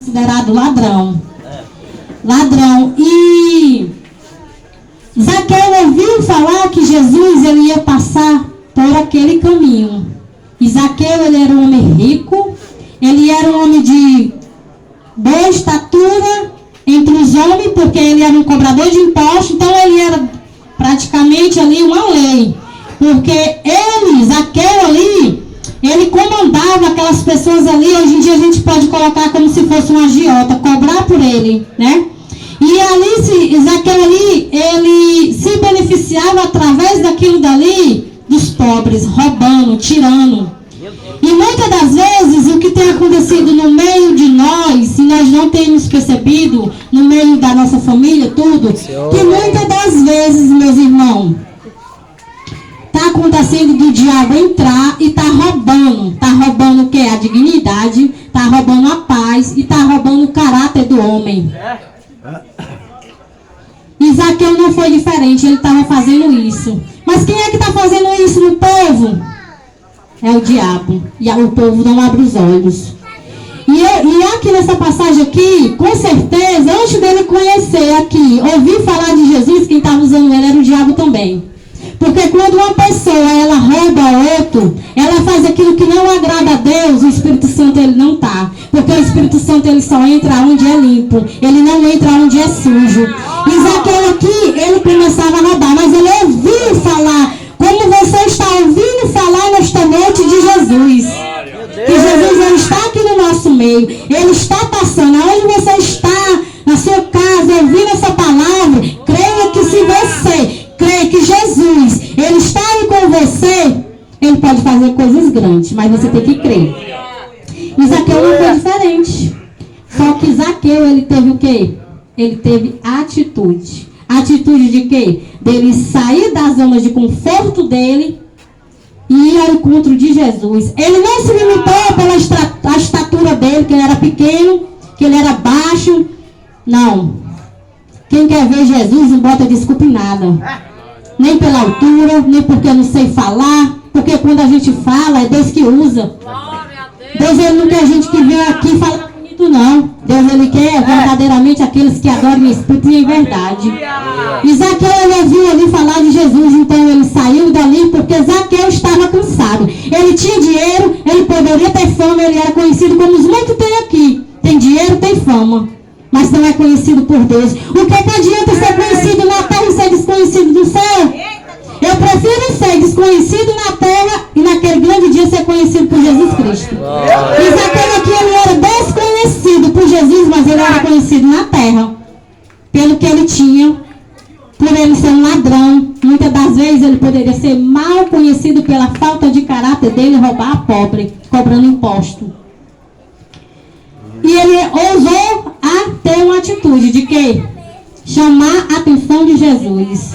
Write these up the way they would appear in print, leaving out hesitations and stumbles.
considerado ladrão. Ladrão. E Zaqueu ouviu falar que Jesus ele ia passar por aquele caminho. E Zaqueu ele era um homem rico, ele era um homem de boa estatura entre os homens, porque ele era um cobrador de impostos, então ele era praticamente ali uma lei. Porque ele, Zaqueu ali, ele comandava aquelas pessoas ali. Hoje em dia a gente pode colocar como se fosse um agiota, cobrar por ele, né? E ali, Zaqueu ali, ele se beneficiava através daquilo dali, dos pobres, roubando, tirando. E muitas das vezes o que tem acontecido no meio de nós, se nós não temos percebido, no meio da nossa família, tudo, que muitas das vezes, meus irmãos, está acontecendo do diabo entrar e está roubando o que? A dignidade, está roubando a paz e está roubando o caráter do homem. E Zaqueu não foi diferente, ele estava fazendo isso. Mas quem é que está fazendo isso no povo? É o diabo. E o povo não abre os olhos. E aqui nessa passagem aqui, com certeza, antes dele conhecer aqui, ouvir falar de Jesus, quem estava usando ele era o diabo também. Porque quando uma pessoa, ela rouba outro, ela faz aquilo que não agrada a Deus, o Espírito Santo ele não está. Porque o Espírito Santo ele só entra onde é limpo, ele não entra onde é sujo. E Zaqueu aqui, ele começava a roubar, mas ele ouviu falar, como você está ouvindo falar nesta noite de Jesus. Que Jesus ele está aqui no nosso meio, ele está passando, aonde você está, na sua casa, ouvindo essa palavra, creia que se você crê que Jesus, ele está aí com você, ele pode fazer coisas grandes, mas você tem que crer. E Zaqueu não foi diferente. Só que Zaqueu, ele teve o quê? Ele teve atitude. Atitude de quê? Dele sair da zona de conforto dele e ir ao encontro de Jesus. Ele não se limitou pela estatura dele, que ele era pequeno, que ele era baixo. Não. Quem quer ver Jesus não bota desculpa em nada. Nem pela altura, nem porque eu não sei falar. Porque quando a gente fala, é Deus que usa. Deus ele não quer a gente que vem aqui falar bonito, não. Deus ele quer verdadeiramente aqueles que adoram em espírito e em verdade. E Zaqueu ele ouviu ali falar de Jesus, então ele saiu dali porque Zaqueu estava cansado. Ele tinha dinheiro, ele poderia ter fama, ele era conhecido como os muitos têm aqui. Tem dinheiro, tem fama, mas não é conhecido por Deus. O que adianta ser conhecido na terra e ser desconhecido do céu? Eu prefiro ser desconhecido na terra e naquele grande dia ser conhecido por Jesus Cristo. E Zaqueu aqui ele era desconhecido por Jesus, mas ele era conhecido na terra. Pelo que ele tinha, por ele ser um ladrão. Muitas das vezes ele poderia ser mal conhecido pela falta de caráter dele, roubar a pobre, cobrando imposto. E ele ousou a ter uma atitude de quê? Chamar a atenção de Jesus.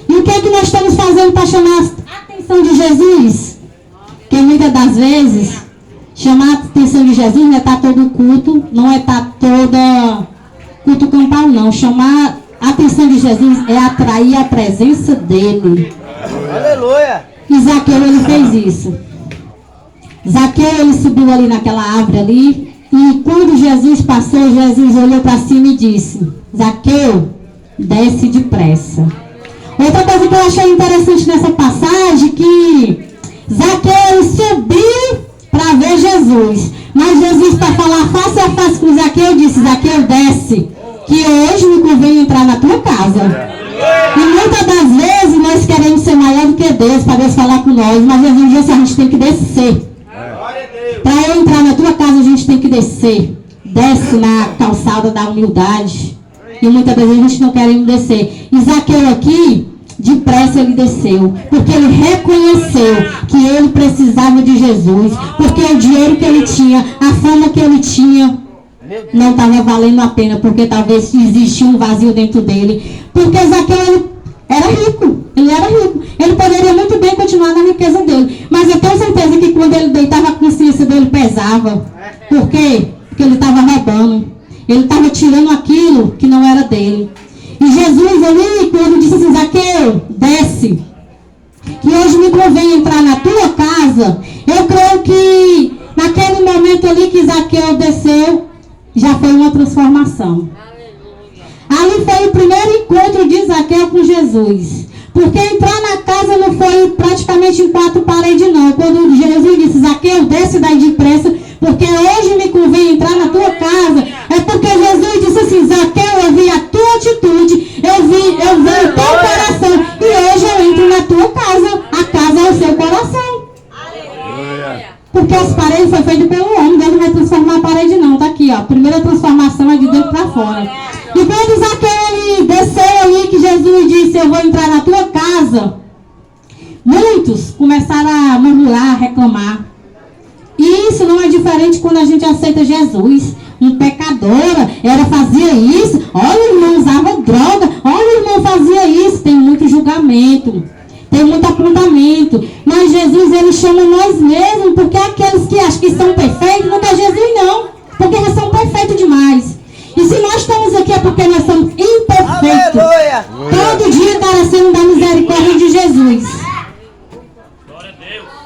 E o que é que nós estamos fazendo para chamar a atenção de Jesus? Porque muitas das vezes, chamar a atenção de Jesus não é estar todo culto, não é estar toda culto campal, não. Chamar a atenção de Jesus é atrair a presença dele. Aleluia! E Zaqueu, ele fez isso. Zaqueu, ele subiu ali naquela árvore ali, e quando Jesus passou, Jesus olhou para cima e disse: Zaqueu, desce depressa. Outra coisa que eu achei interessante nessa passagem, que Zaqueu subiu para ver Jesus. Mas Jesus, para falar face a face com Zaqueu, disse: Zaqueu, desce, que hoje me convém entrar na tua casa. E muitas das vezes nós queremos ser maior do que Deus, para Deus falar com nós. Mas Jesus disse: a gente tem que descer. Para eu entrar na tua casa, a gente tem que descer. Desce na calçada da humildade. E muitas vezes a gente não quer descer. E Zaqueu aqui, depressa ele desceu. Porque ele reconheceu que ele precisava de Jesus. Porque o dinheiro que ele tinha, a fama que ele tinha, não estava valendo a pena. Porque talvez existia um vazio dentro dele. Porque Zaqueu era rico. Ele era rico. Ele poderia muito bem continuar na riqueza dele. Mas eu tenho certeza que quando ele deitava, a consciência dele pesava. Por quê? Porque ele estava roubando. Ele estava tirando aquilo que não era dele. E Jesus ali, quando disse assim: Zaqueu, desce, que hoje me convém entrar na tua casa. Eu creio que naquele momento ali que Zaqueu desceu, já foi uma transformação. Ali foi o primeiro encontro de Zaqueu com Jesus. Porque entrar na casa não foi praticamente em quatro paredes, não. Quando Jesus disse, Zaqueu, desce daí depressa, porque hoje me convém entrar na tua casa. É porque Jesus disse assim, Zaqueu, eu vi a tua atitude, eu vi o teu coração, e hoje eu entro na tua casa. A casa é o seu coração. Porque as paredes foi feito pelo homem, Deus não vai transformar a parede não, tá aqui, ó. A primeira transformação é de dentro para fora. E quando Zaqueu ele desceu ali, que Jesus disse, eu vou entrar na tua casa, muitos começaram a murmurar, a reclamar. E isso não é diferente quando a gente aceita Jesus. Um pecadora, ela fazia isso, olha o irmão usava droga, olha o irmão fazia isso, tem muito julgamento. Tem muito apontamento. Mas Jesus, ele chama nós mesmos, porque aqueles que acham que são perfeitos, não é Jesus não. Porque eles são perfeitos demais. E se nós estamos aqui é porque nós somos imperfeitos. Aleluia. Todo dia carecendo da misericórdia de Jesus.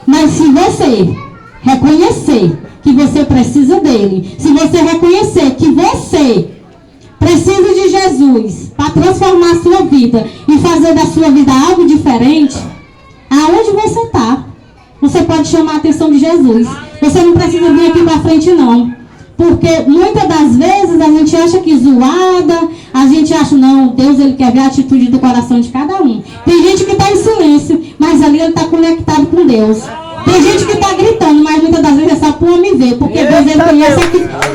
Mas se você reconhecer que você precisa dele, se você reconhecer que você precisa de Jesus para transformar a sua vida e fazer da sua vida algo diferente, aonde você está, você pode chamar a atenção de Jesus. Você não precisa vir aqui para frente não. Porque muitas das vezes a gente acha que zoada, a gente acha, não, Deus ele quer ver a atitude do coração de cada um. Tem gente que está em silêncio, mas ali ele está conectado com Deus. Tem gente que está gritando, mas muitas das vezes é só para o homem ver, porque Deus ele conhece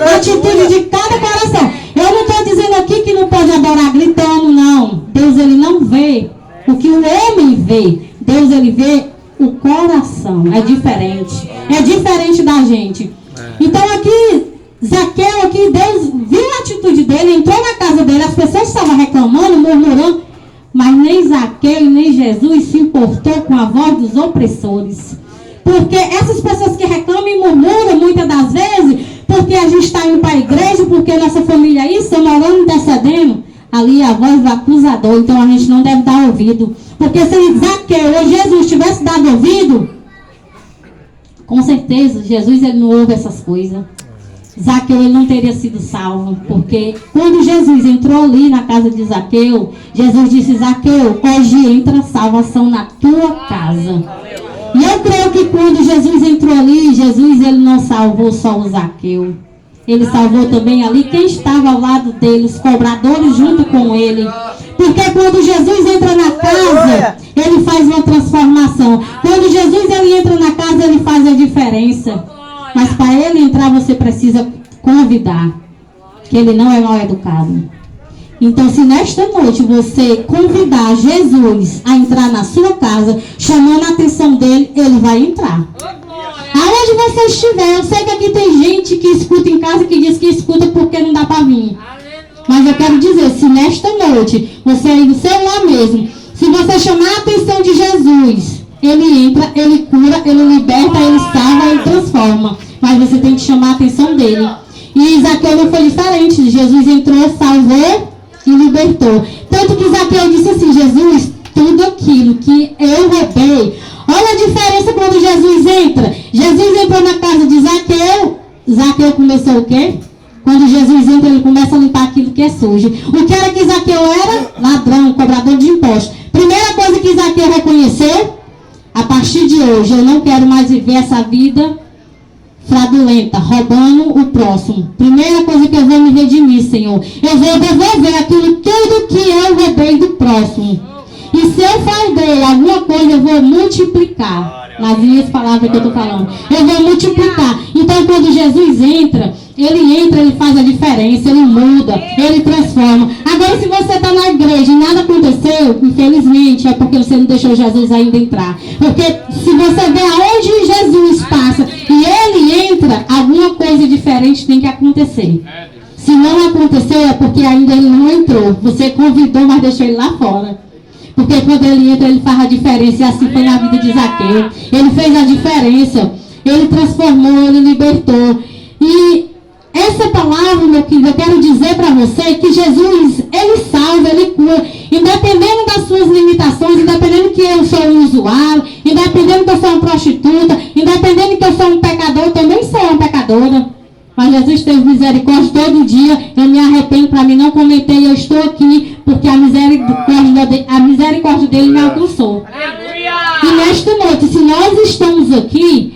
a atitude de cada coração. Eu não estou dizendo aqui que não pode adorar gritando, não. Deus ele não vê o que o homem vê. Deus ele vê o coração. É diferente. É diferente da gente. Então aqui, Zaqueu aqui, Deus viu a atitude dele, entrou na casa dele, as pessoas estavam reclamando, murmurando, mas nem Zaqueu e nem Jesus se importou com a voz dos opressores. Porque essas pessoas que reclamam e murmuram muitas das vezes, porque a gente está indo para a igreja, porque nossa família é isso, orando, intercedendo, ali é a voz do acusador, então a gente não deve dar ouvido. Porque se Zaqueu ou Jesus tivesse dado ouvido, com certeza Jesus ele não ouve essas coisas. Zaqueu ele não teria sido salvo, porque quando Jesus entrou ali na casa de Zaqueu, Jesus disse, Zaqueu, hoje entra salvação na tua casa. E eu creio que quando Jesus entrou ali, Jesus ele não salvou só o Zaqueu. Ele salvou também ali quem estava ao lado dele, os cobradores junto com ele. Porque quando Jesus entra na casa, ele faz uma transformação. Quando Jesus ele entra na casa, ele faz a diferença. Mas para ele entrar, você precisa convidar. Que ele não é mal educado. Então, se nesta noite você convidar Jesus a entrar na sua casa, chamando a atenção dele, ele vai entrar. Aonde você estiver, eu sei que aqui tem gente que escuta em casa, que diz que escuta porque não dá para vir. Mas eu quero dizer, se nesta noite, você aí no seu lar mesmo, se você chamar a atenção de Jesus, ele entra, ele cura, ele liberta, ele salva, ele transforma. Mas você tem que chamar a atenção dele. E Zaqueu não foi diferente. Jesus entrou, salvou e libertou. Tanto que Zaqueu disse assim, Jesus, tudo aquilo que eu roubei. Olha a diferença quando Jesus entra. Jesus entrou na casa de Zaqueu. Zaqueu começou o quê? Quando Jesus entra, ele começa a limpar aquilo que é sujo. O que era que Zaqueu era? Ladrão, cobrador de impostos. Primeira coisa que Zaqueu reconheceu, a partir de hoje, eu não quero mais viver essa vida fraudulenta, roubando o próximo. Primeira coisa que eu vou me redimir, Senhor. Eu vou devolver aquilo tudo que eu roubei do próximo. E se eu falei alguma coisa, eu vou multiplicar. Nas minhas palavras que eu estou falando. Eu vou multiplicar. Então, quando Jesus entra, ele faz a diferença, ele muda, ele transforma. Agora, se você está na igreja e nada aconteceu, infelizmente, é porque você não deixou Jesus ainda entrar. Porque se você vê aonde Jesus passa e ele entra, alguma coisa diferente tem que acontecer. Se não aconteceu, é porque ainda ele não entrou. Você convidou, mas deixou ele lá fora. Porque quando ele entra, ele faz a diferença. E assim foi na vida de Zaqueu. Ele fez a diferença. Ele transformou, ele libertou. E essa palavra, meu querido, eu quero dizer para você que Jesus, ele salva, ele cura. Independendo das suas limitações, independendo que eu sou um usuário, independendo que eu sou uma prostituta, independendo que eu sou um pecador, eu também sou uma pecadora. Mas Jesus teve misericórdia misericórdia todo dia. Eu me arrependo para mim não cometer e eu estou aqui porque a misericórdia dele me alcançou. E nesta noite, se nós estamos aqui,